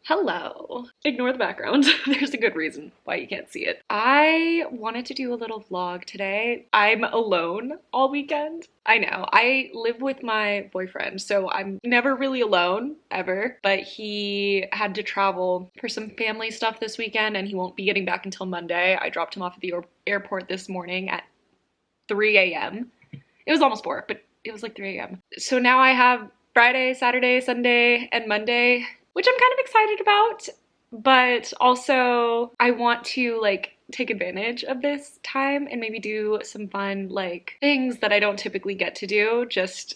Hello. Ignore the background. There's a good reason why you can't see it. I wanted to do a little vlog today. I'm alone all weekend. I know, I live with my boyfriend, so I'm never really alone, ever, but he had to travel for some family stuff this weekend and he won't be getting back until Monday. I dropped him off at the airport this morning at 3 a.m. It was almost 4, but it was like 3 a.m. So now I have Friday, Saturday, Sunday, and Monday, which I'm kind of excited about, but also I want to like take advantage of this time and maybe do some fun like things that I don't typically get to do just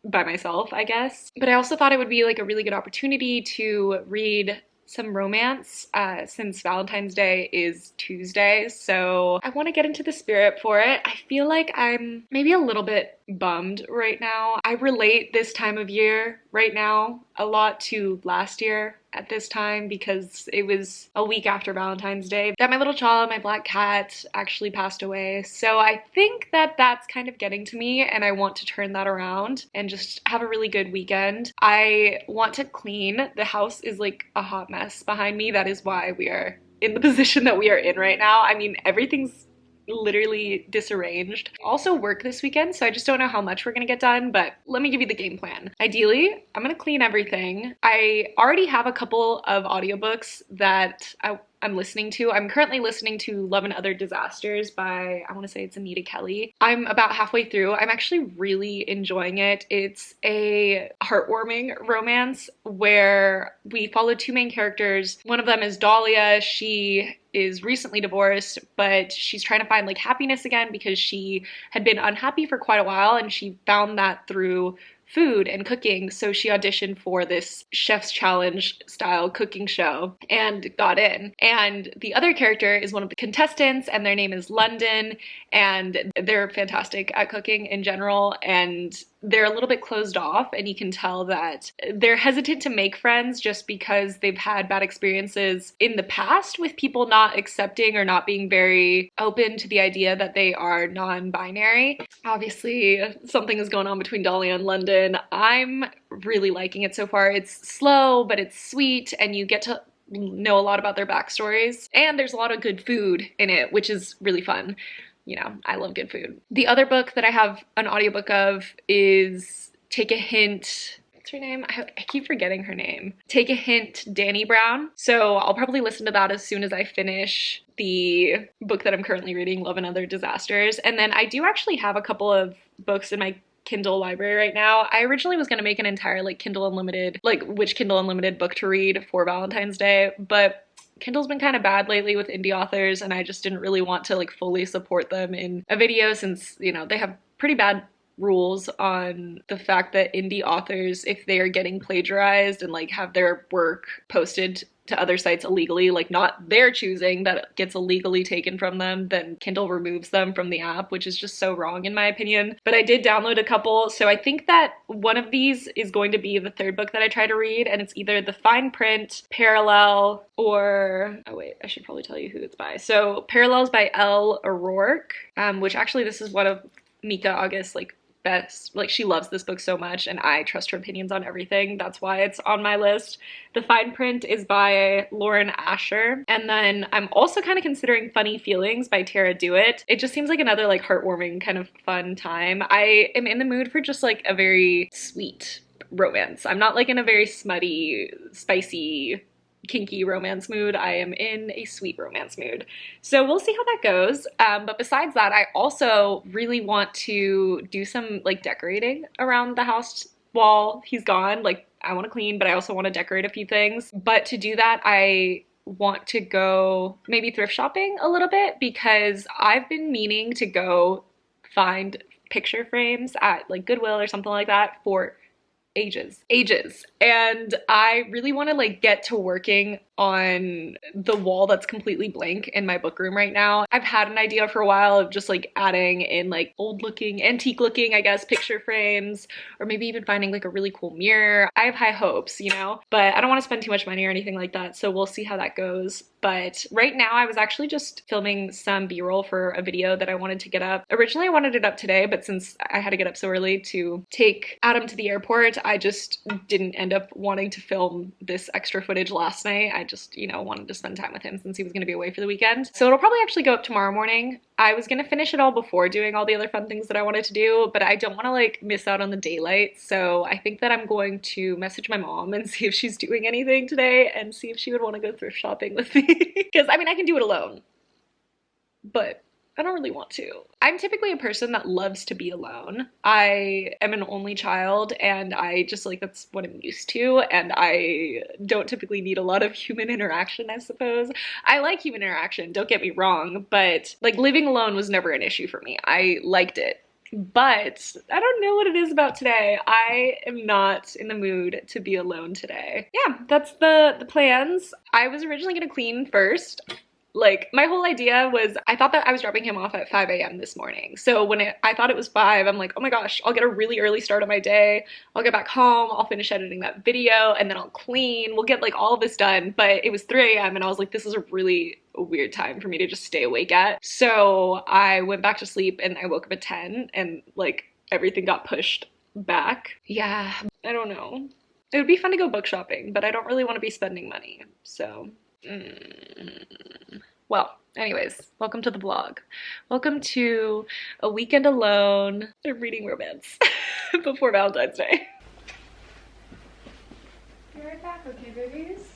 by myself, I guess. But I also thought it would be like a really good opportunity to read some romance since Valentine's Day is Tuesday, so I want to get into the spirit for it. I feel like I'm maybe a little bit bummed right now. I relate this time of year right now a lot to last year at this time because it was a week after Valentine's Day that my little child, my black cat, actually passed away. So I think that that's kind of getting to me and I want to turn that around and just have a really good weekend. I want to clean. The house is like a hot mess behind me. That is why we are in the position that we are in right now. I mean, everything's literally disarranged. Also work this weekend, so I just don't know how much we're gonna get done, but let me give you the game plan. Ideally, I'm gonna clean everything. I already have a couple of audiobooks that I'm listening to. I'm currently listening to Love and Other Disasters by, I want to say it's Anita Kelly. I'm about halfway through. I'm actually really enjoying it. It's a heartwarming romance where we follow two main characters. One of them is Dahlia. She is recently divorced, but she's trying to find like happiness again because she had been unhappy for quite a while and she found that through food and cooking, so she auditioned for this Chef's Challenge style cooking show and got in. And the other character is one of the contestants and their name is London, and they're fantastic at cooking in general, and they're a little bit closed off, and you can tell that they're hesitant to make friends just because they've had bad experiences in the past with people not accepting or not being very open to the idea that they are non-binary. Obviously, something is going on between Dahlia and London. I'm really liking it so far. It's slow, but it's sweet, and you get to know a lot about their backstories, and there's a lot of good food in it, which is really fun. You know, I love good food. The other book that I have an audiobook of is Take a Hint. What's her name? I keep forgetting her name. Take a Hint, Dani Brown. So I'll probably listen to that as soon as I finish the book that I'm currently reading, Love and Other Disasters. And then I do actually have a couple of books in my Kindle library right now. I originally was going to make an entire like Kindle Unlimited, like which Kindle Unlimited book to read for Valentine's Day, but Kindle's been kind of bad lately with indie authors, and I just didn't really want to like fully support them in a video since, you know, they have pretty bad rules on the fact that indie authors, if they are getting plagiarized and like have their work posted to other sites illegally, like not their choosing, that gets illegally taken from them, then Kindle removes them from the app, which is just so wrong in my opinion. But I did download a couple, so I think that one of these is going to be the third book that I try to read, and it's either The Fine Print, Parallel, or, oh wait, I should probably tell you who it's by. So Parallel's by Elle O'Rourke, which actually this is one of Mika August's like best, like she loves this book so much and I trust her opinions on everything. That's why it's on my list. The Fine Print is by Lauren Asher. And then I'm also kind of considering Funny Feelings by Tara Dewitt. It just seems like another like heartwarming kind of fun time. I am in the mood for just like a very sweet romance. I'm not like in a very smutty, spicy, kinky romance mood. I am in a sweet romance mood. So we'll see how that goes. But besides that, I also really want to do some like decorating around the house while he's gone. Like I want to clean, but I also want to decorate a few things. But to do that, I want to go maybe thrift shopping a little bit because I've been meaning to go find picture frames at like Goodwill or something like that for ages. And I really want to like get to working on the wall that's completely blank in my book room right now. I've had an idea for a while of just like adding in like old looking, antique looking, I guess, picture frames, or maybe even finding like a really cool mirror. I have high hopes, you know, but I don't want to spend too much money or anything like that. So we'll see how that goes. But right now I was actually just filming some B-roll for a video that I wanted to get up. Originally I wanted it up today, but since I had to get up so early to take Adam to the airport, I just didn't end up wanting to film this extra footage last night. I just, you know, wanted to spend time with him since he was gonna be away for the weekend. So it'll probably actually go up tomorrow morning. I was gonna finish it all before doing all the other fun things that I wanted to do, but I don't wanna like miss out on the daylight. So I think that I'm going to message my mom and see if she's doing anything today and see if she would wanna go thrift shopping with me. Because I mean, I can do it alone, but I don't really want to. I'm typically a person that loves to be alone. I am an only child and I just like, that's what I'm used to, and I don't typically need a lot of human interaction, I suppose. I like human interaction, don't get me wrong, but like living alone was never an issue for me. I liked it. But I don't know what it is about today. I am not in the mood to be alone today. Yeah, that's the plans. I was originally gonna clean first. Like, my whole idea was, I thought that I was dropping him off at 5 a.m. this morning. So when I thought it was 5, I'm like, oh my gosh, I'll get a really early start on my day. I'll get back home, I'll finish editing that video, and then I'll clean. We'll get like all of this done. But it was 3 a.m. and I was like, this is a really weird time for me to just stay awake at. So I went back to sleep and I woke up at 10 and like everything got pushed back. Yeah, I don't know. It would be fun to go book shopping, but I don't really want to be spending money. So well, anyways, welcome to the vlog. Welcome to a weekend alone reading romance before Valentine's Day. Be right back, okay, babies?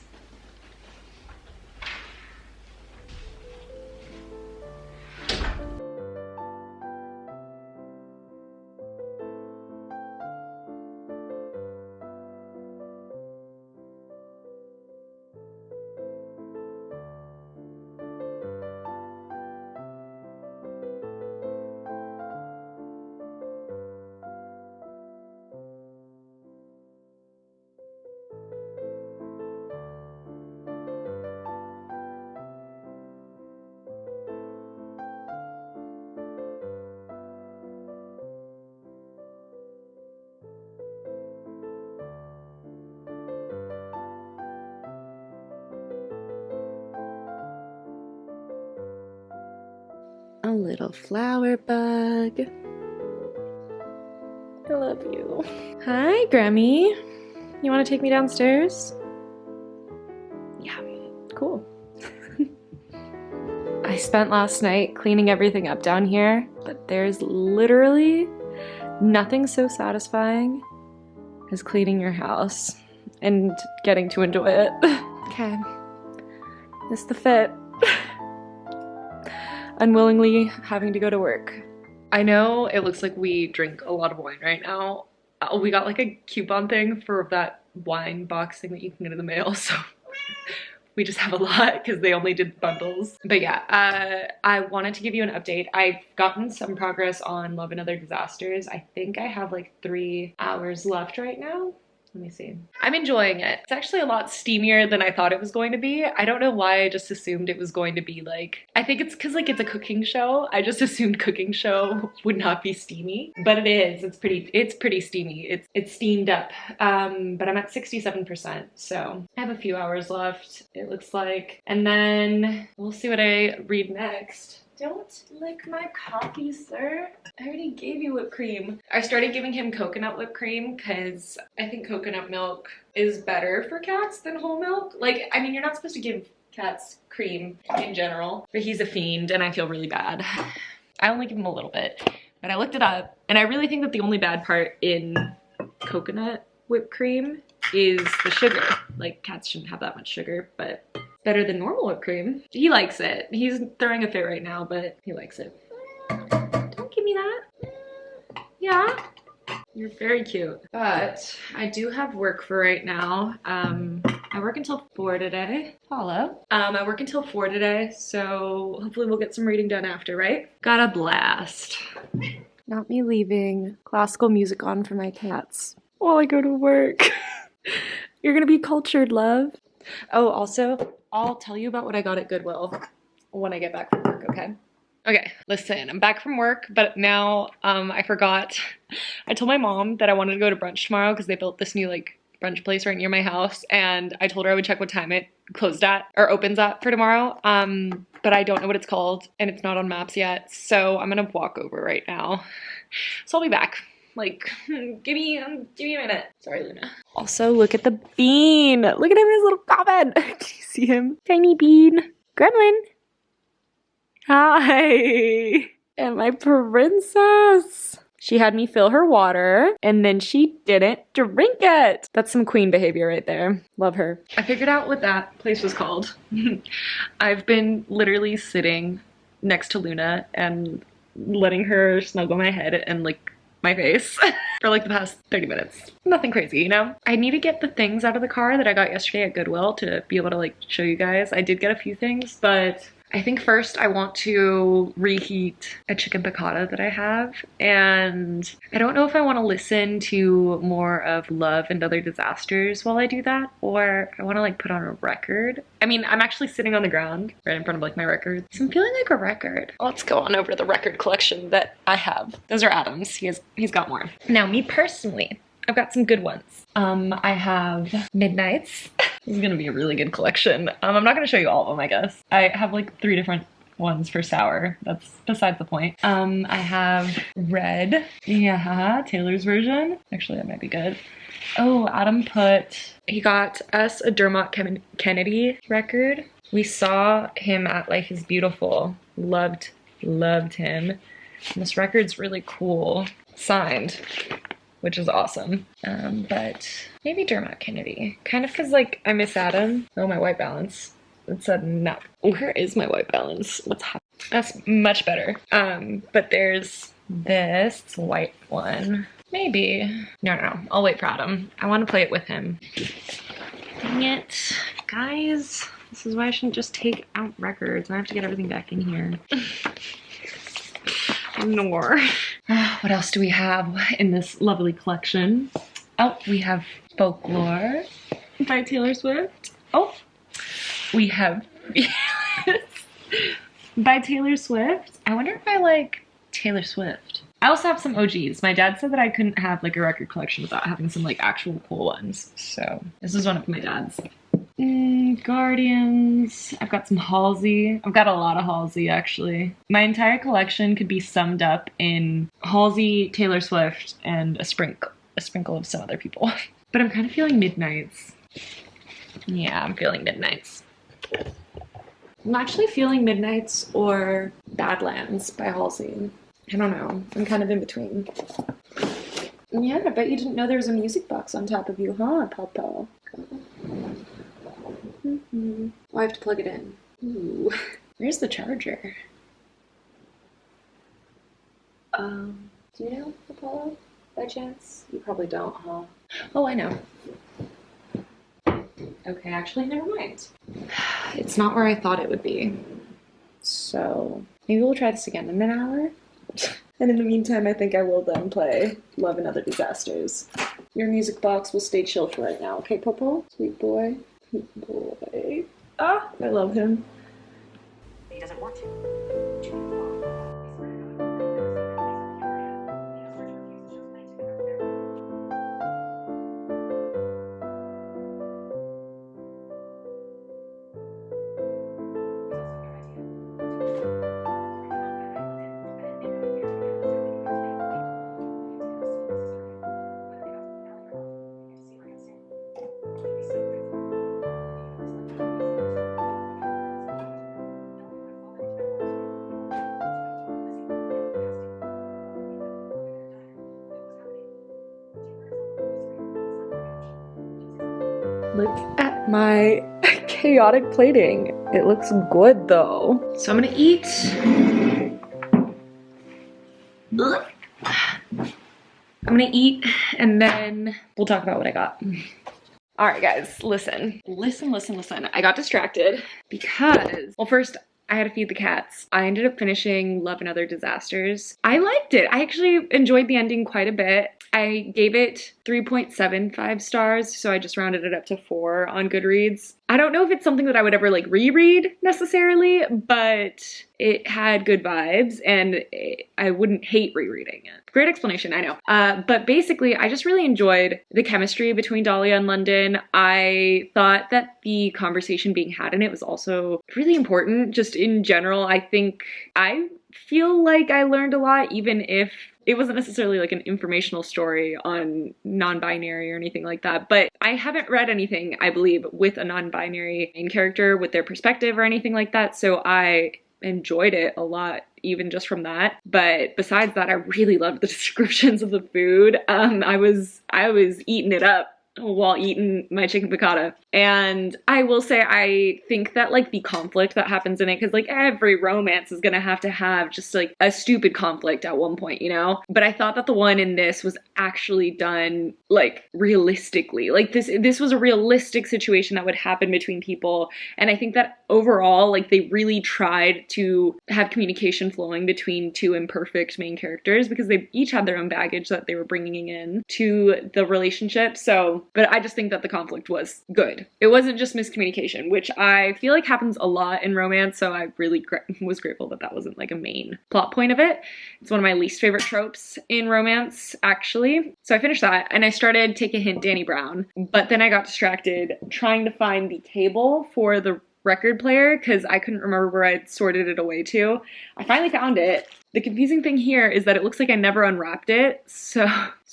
A little flower bug. I love you. Hi, Grammy. You want to take me downstairs? Yeah, cool. I spent last night cleaning everything up down here, but there's literally nothing so satisfying as cleaning your house and getting to enjoy it. Okay, this is the fit. Unwillingly having to go to work. I know it looks like we drink a lot of wine right now. We got like a coupon thing for that wine box thing that you can get in the mail, so we just have a lot because they only did bundles. But yeah, I wanted to give you an update. I've gotten some progress on Love and Other Disasters. I think I have like 3 hours left right now. Let me see. I'm enjoying it. It's actually a lot steamier than I thought it was going to be. I don't know why I just assumed it was going to be like, I think it's because like it's a cooking show. I just assumed cooking show would not be steamy, but it is. It's pretty steamy. It's steamed up, but I'm at 67%. So I have a few hours left, it looks like. And then we'll see what I read next. Don't lick my coffee, sir. I already gave you whipped cream. I started giving him coconut whipped cream because I think coconut milk is better for cats than whole milk. Like, I mean, you're not supposed to give cats cream in general, but he's a fiend and I feel really bad. I only give him a little bit, but I looked it up and I really think that the only bad part in coconut whipped cream is the sugar. Like, cats shouldn't have that much sugar, but better than normal whipped cream. He likes it. He's throwing a fit right now, but he likes it. Don't give me that. Yeah. You're very cute. But I do have work for right now. I work until 4 today. Follow. I work until 4 today, so hopefully we'll get some reading done after, right? Got a blast. Not me leaving classical music on for my cats while I go to work. You're gonna be cultured, love. Oh, also, I'll tell you about what I got at Goodwill when I get back from work, okay? Okay, listen, I'm back from work, but now I forgot. I told my mom that I wanted to go to brunch tomorrow because they built this new like brunch place right near my house, and I told her I would check what time it closed at or opens at for tomorrow. But I don't know what it's called and it's not on maps yet, so I'm gonna walk over right now. So I'll be back Like, give me a minute. Sorry, Luna. Also, look at the bean. Look at him in his little coffin. Can you see him? Tiny bean. Gremlin. Hi. And my princess. She had me fill her water, and then she didn't drink it. That's some queen behavior right there. Love her. I figured out what that place was called. I've been literally sitting next to Luna and letting her snuggle my head and like my face for like the past 30 minutes. Nothing crazy, you know? I need to get the things out of the car that I got yesterday at Goodwill to be able to like show you guys. I did get a few things, but I think first I want to reheat a chicken piccata that I have, and I don't know if I want to listen to more of Love and Other Disasters while I do that, or I want to like put on a record. I mean, I'm actually sitting on the ground right in front of like my records, so I'm feeling like a record. Let's go on over to the record collection that I have. Those are Adam's. He's got more. Now, me personally, I've got some good ones. I have Midnights. This is gonna be a really good collection. I'm not gonna show you all of them, I guess. I have like 3 different ones for Sour. That's besides the point. I have Red. Yeah, Taylor's version. Actually, that might be good. Oh, Adam he got us a Dermot Kennedy record. We saw him at Life is Beautiful. Loved him. And this record's really cool. Signed, which is awesome. But maybe Dermot Kennedy. Kind of because like I miss Adam. Oh, my white balance. It said no. Where is my white balance? What's happening? That's much better. But there's this white one. Maybe. No. I'll wait for Adam. I want to play it with him. Dang it. Guys, this is why I shouldn't just take out records. I have to get everything back in here. Ignore. What else do we have in this lovely collection? Oh, we have Folklore by Taylor Swift. Oh, we have by Taylor Swift. I wonder if I like Taylor Swift. I also have some OGs. My dad said that I couldn't have like a record collection without having some like actual cool ones. So this is one of my dad's. Guardians. I've got some Halsey. I've got a lot of Halsey actually. My entire collection could be summed up in Halsey, Taylor Swift, and a sprinkle of some other people. But I'm kind of feeling Midnights. Yeah, I'm feeling Midnights. I'm actually feeling Midnights or Badlands by Halsey. I don't know. I'm kind of in between. Yeah, I bet you didn't know there was a music box on top of you, huh, Papa? Oh, I have to plug it in. Ooh. Where's the charger? Do you know, Apollo, by chance? You probably don't, huh? Oh, I know. Okay, actually, never mind. It's not where I thought it would be. So, maybe we'll try this again in an hour? And in the meantime, I think I will then play Love and Other Disasters. Your music box will stay chill for right now, okay, Popo? Sweet boy. Sweet boy. Ah, I love him. He doesn't want to. Look at my chaotic plating. It looks good though. So I'm gonna eat. I'm gonna eat and then we'll talk about what I got. All right, guys, listen. I got distracted because, well, first I had to feed the cats. I ended up finishing Love and Other Disasters. I liked it. I actually enjoyed the ending quite a bit. I gave it 3.75 stars, so I just rounded it up to 4 on Goodreads. I don't know if it's something that I would ever like reread necessarily, but it had good vibes and I wouldn't hate rereading it. Great explanation, I know. But basically, I just really enjoyed the chemistry between Dahlia and London. I thought that the conversation being had in it was also really important. Just in general, I think I feel like I learned a lot, even if it wasn't necessarily like an informational story on non-binary or anything like that. But I haven't read anything, I believe, with a non-binary main character with their perspective or anything like that. So I enjoyed it a lot, even just from that. But besides that, I really loved the descriptions of the food. I was eating it up while eating my chicken piccata. And I will say, I think that like the conflict that happens in it, because like every romance is gonna have to have just like a stupid conflict at one point, you know? But I thought that the one in this was actually done like realistically. Like this was a realistic situation that would happen between people. And I think that overall, like they really tried to have communication flowing between two imperfect main characters, because they each had their own baggage that they were bringing in to the relationship. So, but I just think that the conflict was good. It wasn't just miscommunication, which I feel like happens a lot in romance, so I really was grateful that that wasn't like a main plot point of it. It's one of my least favorite tropes in romance, actually. So I finished that, and I started Take a Hint, Danny Brown, but then I got distracted trying to find the cable for the record player because I couldn't remember where I'd sorted it away to. I finally found it. The confusing thing here is that it looks like I never unwrapped it, so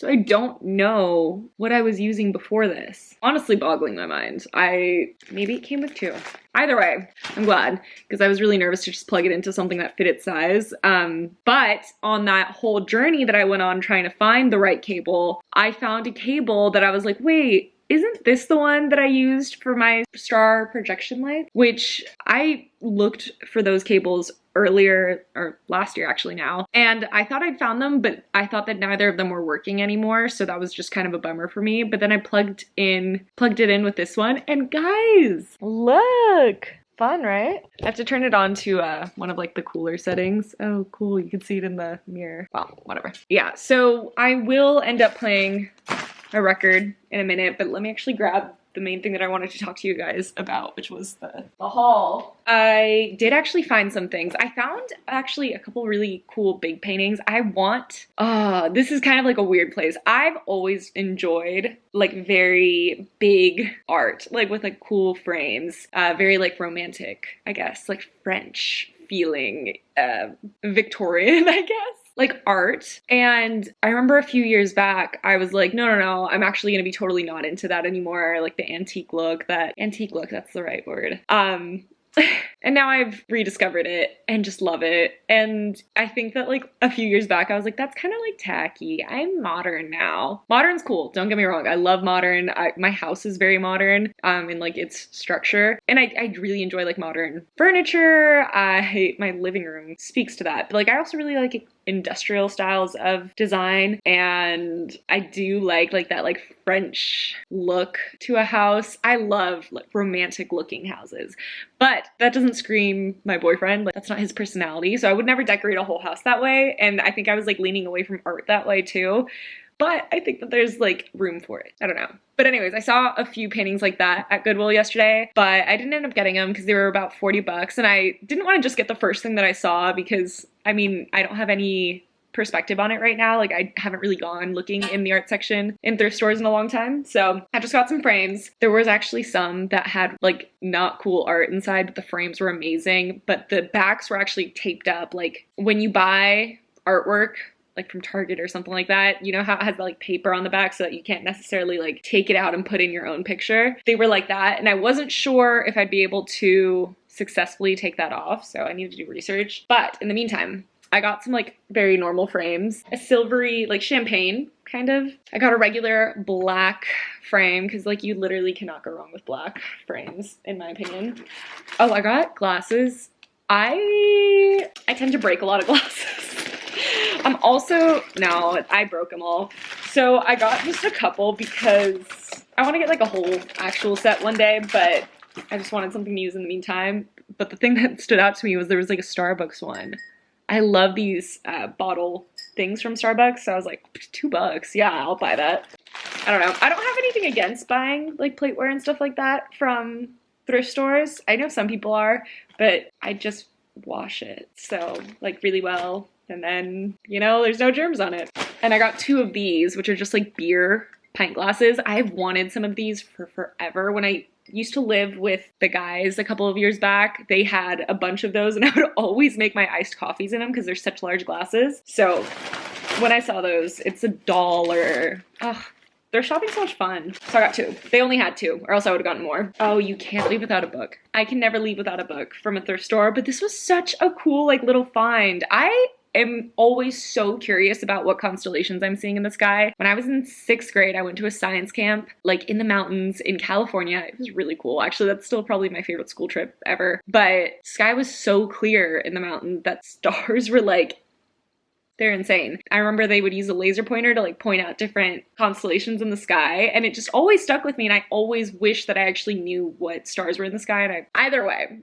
I don't know what I was using before this. Honestly boggling my mind. Maybe it came with two. Either way, I'm glad, because I was really nervous to just plug it into something that fit its size. But on that whole journey that I went on trying to find the right cable, I found a cable that I was like, wait, isn't this the one that I used for my star projection light? Which I looked for those cables earlier, or last year actually now, and I thought I'd found them, but I thought that neither of them were working anymore, so that was just kind of a bummer for me. But then I plugged it in with this one, and guys, look! Fun, right? I have to turn it on to one of like the cooler settings. Oh, cool, you can see it in the mirror. Well, whatever. Yeah, so I will end up playing a record in a minute, but let me actually grab the main thing that I wanted to talk to you guys about, which was the haul. I did actually find some things. I found actually a couple really cool big paintings. This is kind of like a weird place. I've always enjoyed like very big art, like with like cool frames, very like romantic, I guess, like French feeling, Victorian, I guess, like art. And I remember a few years back, I was like, no, I'm actually gonna be totally not into that anymore. Like the antique look, that's the right word. And now I've rediscovered it and just love it. And I think that like a few years back, I was like, that's kind of like tacky. I'm modern now. Modern's cool. Don't get me wrong. I love modern. My house is very modern in like its structure. And I really enjoy like modern furniture. My living room speaks to that. But like I also really like industrial styles of design, and I do like that like French look to a house. I love like romantic looking houses, but that doesn't scream my boyfriend. Like that's not his personality, so I would never decorate a whole house that way. And I think I was like leaning away from art that way too, but I think that there's like room for it. I don't know. But anyways, I saw a few paintings like that at Goodwill yesterday, but I didn't end up getting them because they were about 40 bucks. And I didn't want to just get the first thing that I saw because, I mean, I don't have any perspective on it right now. Like I haven't really gone looking in the art section in thrift stores in a long time. So I just got some frames. There was actually some that had like not cool art inside, but the frames were amazing. But the backs were actually taped up. Like when you buy artwork, like from Target or something like that, you know how it has like paper on the back so that you can't necessarily like take it out and put in your own picture? They were like that, and I wasn't sure if I'd be able to successfully take that off, so I needed to do research. But in the meantime, I got some like very normal frames, a silvery, like champagne kind of. I got a regular black frame because like you literally cannot go wrong with black frames in my opinion. Oh, I got glasses. I tend to break a lot of glasses. I broke them all. So I got just a couple because I want to get like a whole actual set one day, but I just wanted something to use in the meantime. But the thing that stood out to me was there was like a Starbucks one. I love these bottle things from Starbucks, so I was like, $2, yeah, I'll buy that. I don't know. I don't have anything against buying like plateware and stuff like that from thrift stores. I know some people are, but I just wash it so like really well, and then, you know, there's no germs on it. And I got 2 of these, which are just like beer pint glasses. I've wanted some of these for forever. When I used to live with the guys a couple of years back. They had a bunch of those and I would always make my iced coffees in them because they're such large glasses. So when I saw those, it's $1. Ugh. They're shopping so much fun. So I got 2. They only had 2, or else I would have gotten more. Oh, you can't leave without a book. I can never leave without a book from a thrift store, but this was such a cool, like, little find. I am always so curious about what constellations I'm seeing in the sky. When I was in 6th grade, I went to a science camp, like, in the mountains in California. It was really cool. Actually, that's still probably my favorite school trip ever. But sky was so clear in the mountains that stars were, like, they're insane. I remember they would use a laser pointer to like point out different constellations in the sky, and it just always stuck with me, and I always wish that I actually knew what stars were in the sky. And either way,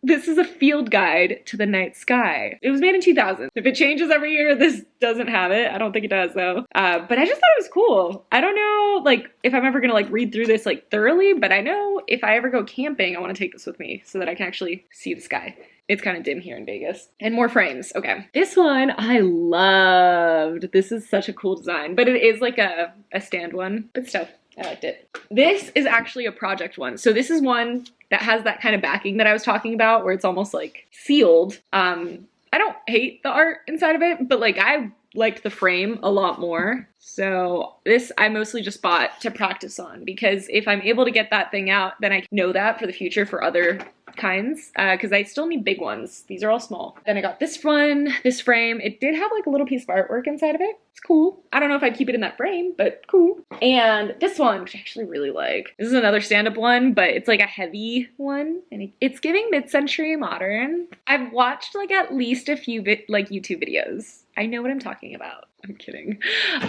this is a field guide to the night sky. It was made in 2000. If it changes every year, this doesn't have it. I don't think it does though. But I just thought it was cool. I don't know like if I'm ever gonna like read through this like thoroughly, but I know if I ever go camping, I want to take this with me so that I can actually see the sky. It's kind of dim here in Vegas. And more frames. Okay. This one I loved. This is such a cool design, but it is like a stand one, but still, I liked it. This is actually a project one. So this is one that has that kind of backing that I was talking about where it's almost like sealed. I don't hate the art inside of it, but like I liked the frame a lot more. So this I mostly just bought to practice on because if I'm able to get that thing out, then I know that for the future for other kinds because I still need big ones. These are all small. Then I got this one, this frame. It did have like a little piece of artwork inside of it. It's cool. I don't know if I'd keep it in that frame, but cool. And this one, which I actually really like. This is another stand-up one, but it's like a heavy one and it's giving mid-century modern. I've watched like at least a few YouTube videos. I know what I'm talking about. I'm kidding.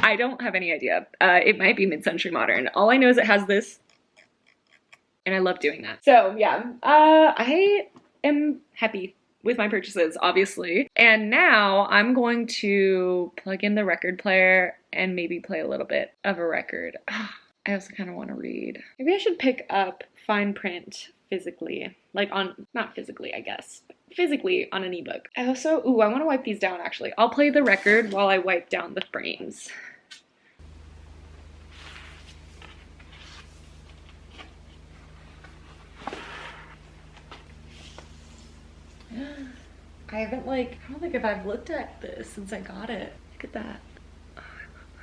I don't have any idea. It might be mid-century modern. All I know is it has this and I love doing that. So yeah, I am happy with my purchases, obviously. And now I'm going to plug in the record player and maybe play a little bit of a record. I also kind of want to read. Maybe I should pick up fine print physically, like on, not physically, I guess, physically on an ebook. I also, ooh, I want to wipe these down actually. I'll play the record while I wipe down the frames. I haven't I don't think if I've looked at this since I got it. Look at that. Oh, I love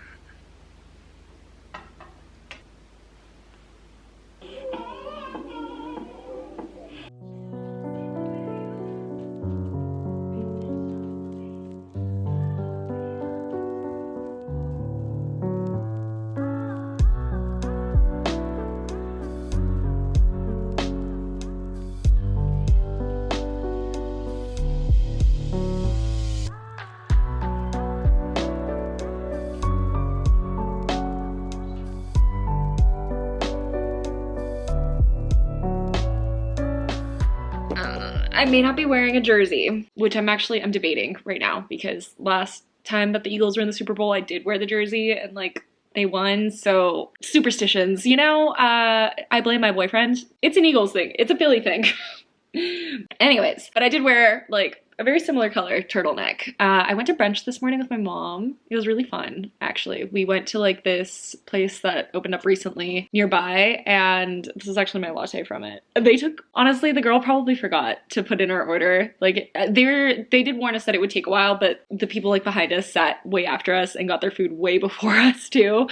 I may not be wearing a jersey, which I'm debating right now because last time that the Eagles were in the Super Bowl, I did wear the jersey and like they won. So superstitions, you know, I blame my boyfriend. It's an Eagles thing. It's a Philly thing. Anyways, but I did wear like a very similar color turtleneck. I went to brunch this morning with my mom. It was really fun, actually. We went to like this place that opened up recently nearby, and this is actually my latte from it. They took, honestly, the girl probably forgot to put in her order. Like they did warn us that it would take a while, but the people like behind us sat way after us and got their food way before us too.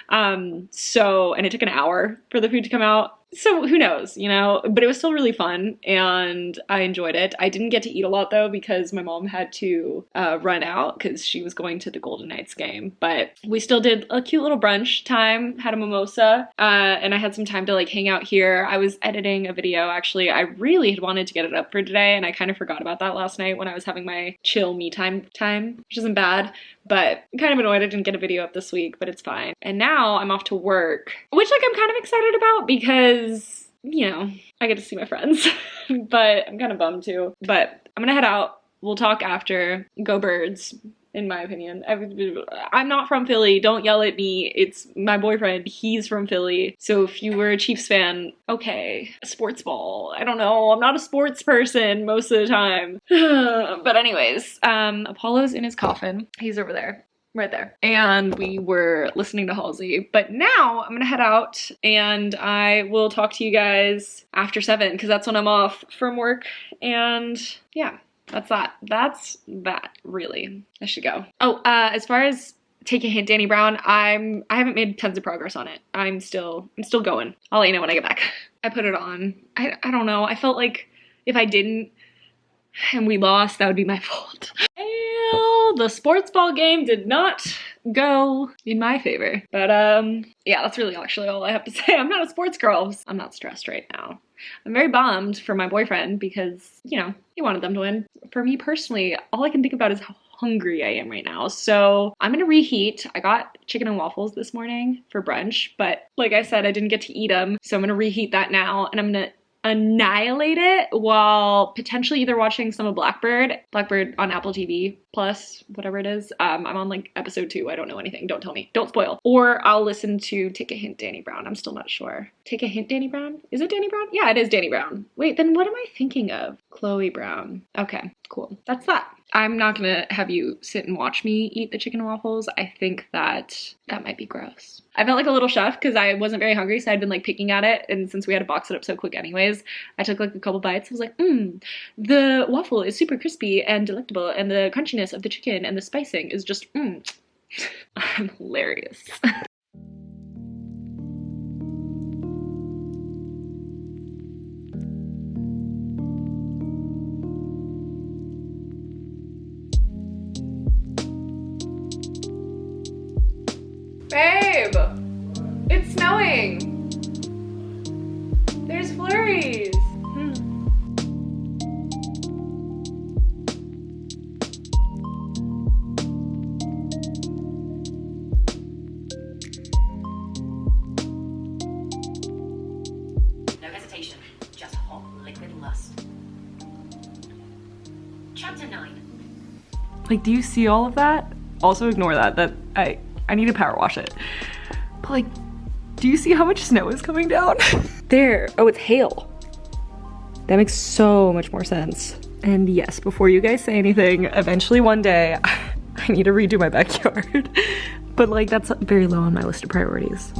And it took an hour for the food to come out. So who knows, you know, but it was still really fun and I enjoyed it. I didn't get to eat a lot though because my mom had to run out because she was going to the Golden Knights game, but we still did a cute little brunch time, had a mimosa, and I had some time to like hang out here. I was editing a video actually. I really had wanted to get it up for today and I kind of forgot about that last night when I was having my chill me time, which isn't bad. But I'm kind of annoyed I didn't get a video up this week, but it's fine. And now I'm off to work, which like I'm kind of excited about because, you know, I get to see my friends, but I'm kind of bummed too. But I'm gonna head out. We'll talk after. Go Birds, in my opinion. I'm not from Philly. Don't yell at me. It's my boyfriend. He's from Philly. So if you were a Chiefs fan, okay. Sports ball. I don't know. I'm not a sports person most of the time. But anyways, Apollo's in his coffin. He's over there. right there. And we were listening to Halsey. But now I'm gonna head out and I will talk to you guys after 7 because that's when I'm off from work. And yeah, that's that. That's that, really. I should go. Oh, as far as Take a Hint, Danny Brown, I haven't made tons of progress on it. I'm still going. I'll let you know when I get back. I put it on. I don't know. I felt like if I didn't and we lost, that would be my fault. Well, the sports ball game did not go in my favor. But yeah, that's really actually all I have to say. I'm not a sports girl. I'm not stressed right now. I'm very bummed for my boyfriend because, you know, he wanted them to win. For me personally, all I can think about is how hungry I am right now. So I'm gonna reheat. I got chicken and waffles this morning for brunch, but like I said, I didn't get to eat them. So I'm gonna reheat that now and I'm gonna annihilate it while potentially either watching some of Blackbird on Apple TV Plus, whatever it is. I'm on like episode 2. I don't know anything. Don't tell me. Don't spoil. Or I'll listen to Take a Hint, Danny Brown. I'm still not sure. Take a Hint, Danny Brown? Is it Danny Brown? Yeah, it is Danny Brown. Wait, then what am I thinking of? Chloe Brown. Okay, cool. That's that. I'm not gonna have you sit and watch me eat the chicken and waffles. I think that might be gross. I felt like a little chef because I wasn't very hungry, so I'd been like picking at it, and since we had to box it up so quick anyways, I took like a couple bites. I was like, the waffle is super crispy and delectable, and the crunchiness of the chicken and the spicing is just, I'm hilarious. Babe, it's snowing. There's flurries. No hesitation, just hot liquid lust. Chapter 9. Like, do you see all of that? Also ignore that. I need to power wash it. But like, do you see how much snow is coming down? There. Oh, it's hail. That makes so much more sense. And yes, before you guys say anything, eventually one day I need to redo my backyard. But like, that's very low on my list of priorities.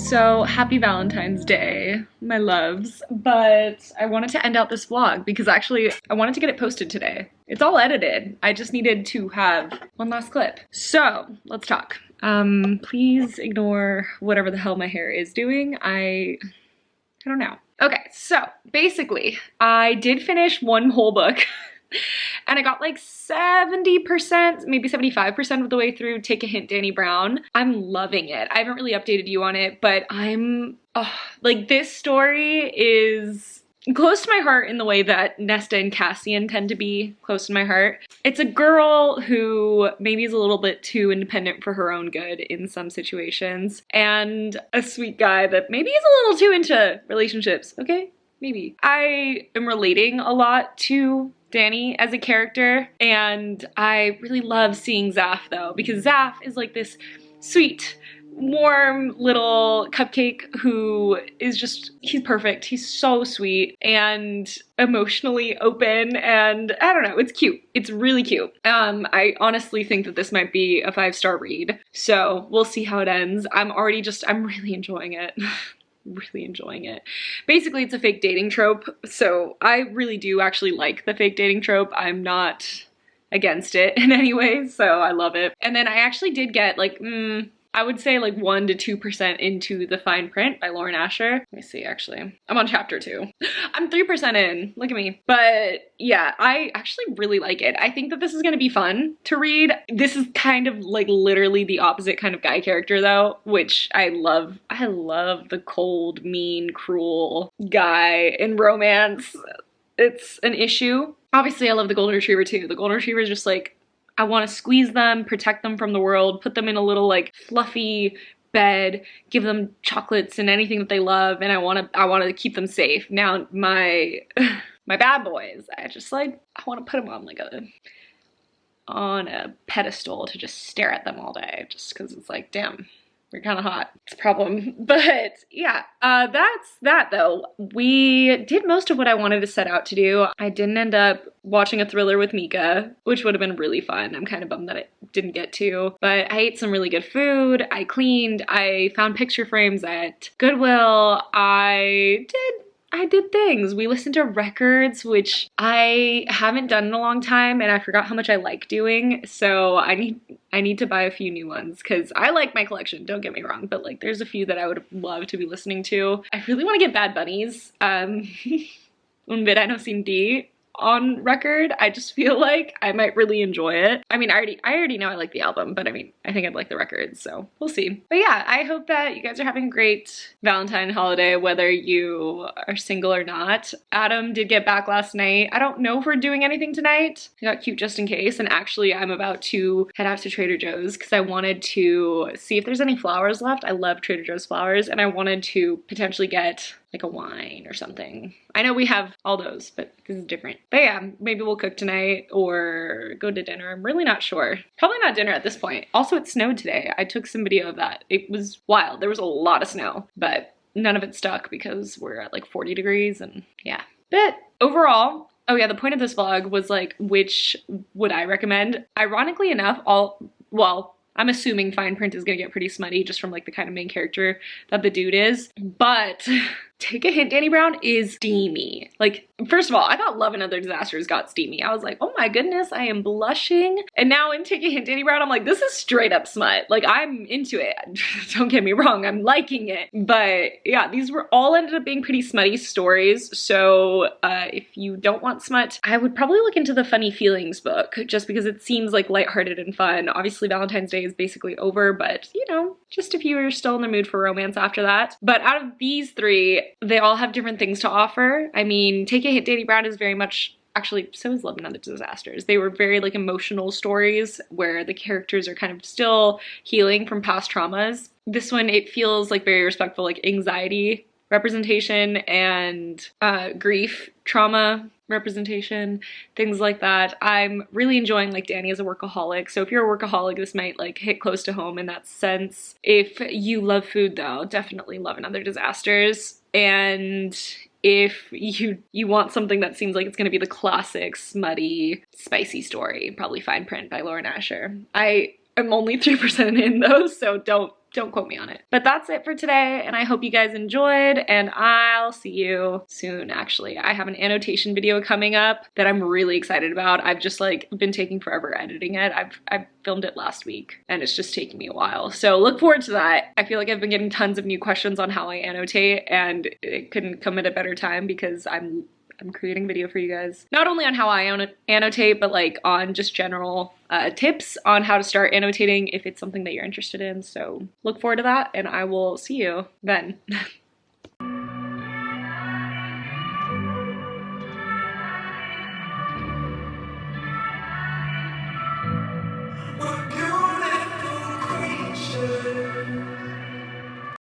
So happy Valentine's Day, my loves. But I wanted to end out this vlog because actually I wanted to get it posted today. It's all edited. I just needed to have one last clip. So let's talk. Please ignore whatever the hell my hair is doing. I don't know. Okay, so basically I did finish one whole book. And I got like 70%, maybe 75% of the way through Take a Hint, Danny Brown. I'm loving it. I haven't really updated you on it, but like this story is close to my heart in the way that Nesta and Cassian tend to be close to my heart. It's a girl who maybe is a little bit too independent for her own good in some situations, and a sweet guy that maybe is a little too into relationships, okay? Maybe. I am relating a lot to Danny as a character, and I really love seeing Zaf though, because Zaf is like this sweet, warm little cupcake who is just, he's perfect. He's so sweet and emotionally open, and I don't know, it's cute. It's really cute. I honestly think that this might be a 5-star read, so we'll see how it ends. I'm really enjoying it. Really enjoying it. Basically, it's a fake dating trope, so I really do actually like the fake dating trope. I'm not against it in any way, so I love it. And then I actually did get like, I would say like 1 to 2% into The Fine Print by Lauren Asher. Let me see, actually. I'm on chapter 2. I'm 3% in, look at me. But yeah, I actually really like it. I think that this is gonna be fun to read. This is kind of like literally the opposite kind of guy character though, which I love. I love the cold, mean, cruel guy in romance. It's an issue. Obviously, I love the Golden Retriever too. The Golden Retriever is just like, I want to squeeze them, protect them from the world, put them in a little like fluffy bed, give them chocolates and anything that they love, and I want to keep them safe. Now my my bad boys, I just like, I want to put them on like on a pedestal to just stare at them all day, just because it's like, damn, we're kind of hot. It's a problem. But yeah, that's that though. We did most of what I wanted to set out to do. I didn't end up watching a thriller with Mika, which would have been really fun. I'm kind of bummed that I didn't get to, but I ate some really good food. I cleaned, I found picture frames at Goodwill. I did things. We listened to records, which I haven't done in a long time, and I forgot how much I like doing. So I need to buy a few new ones because I like my collection, don't get me wrong, but like there's a few that I would love to be listening to. I really want to get Bad Bunny's Un Verano Sin Ti on record. I just feel like I might really enjoy it. I mean, I already know I like the album, but I mean, I think I'd like the record, so we'll see. But yeah, I hope that you guys are having a great Valentine holiday, whether you are single or not. Adam did get back last night. I don't know if we're doing anything tonight. I got cute just in case, and actually I'm about to head out to Trader Joe's because I wanted to see if there's any flowers left. I love Trader Joe's flowers, and I wanted to potentially get like a wine or something. I know we have all those, but this is different. But yeah, maybe we'll cook tonight or go to dinner. I'm really not sure. Probably not dinner at this point. Also, it snowed today. I took some video of that. It was wild. There was a lot of snow, but none of it stuck because we're at like 40 degrees and yeah. But overall, oh yeah, the point of this vlog was like, which would I recommend? Ironically enough, I'm assuming fine print is gonna get pretty smutty just from like the kind of main character that the dude is, but Take a Hint Danny Brown is steamy. Like, first of all, I thought Love and Other Disasters got steamy. I was like, oh my goodness, I am blushing. And now in Take a Hint Danny Brown, I'm like, this is straight up smut. Like, I'm into it. Don't get me wrong, I'm liking it. But yeah, these were all ended up being pretty smutty stories. So if you don't want smut, I would probably look into the Funny Feelings book just because it seems like lighthearted and fun. Obviously, Valentine's Day is basically over, but you know, just if you are still in the mood for romance after that. But out of these three, they all have different things to offer. I mean, Take a Hint Danny Brown is very much, actually, so is Love and Other Disasters. They were very like emotional stories where the characters are kind of still healing from past traumas. This one, it feels like very respectful, like anxiety representation and grief, trauma representation, things like that. I'm really enjoying like Danny as a workaholic. So if you're a workaholic, this might like hit close to home in that sense. If you love food though, definitely Love and Other Disasters. And if you want something that seems like it's gonna be the classic smutty, spicy story, probably Fine Print by Lauren Asher. I am only 3% in those, so don't quote me on it. But that's it for today, and I hope you guys enjoyed, and I'll see you soon. Actually, I have an annotation video coming up that I'm really excited about. I've just like been taking forever editing it. I've filmed it last week, and it's just taking me a while. So look forward to that. I feel like I've been getting tons of new questions on how I annotate, and it couldn't come at a better time because I'm creating a video for you guys. Not only on how I annotate, but like on just general tips on how to start annotating if it's something that you're interested in. So look forward to that, and I will see you then.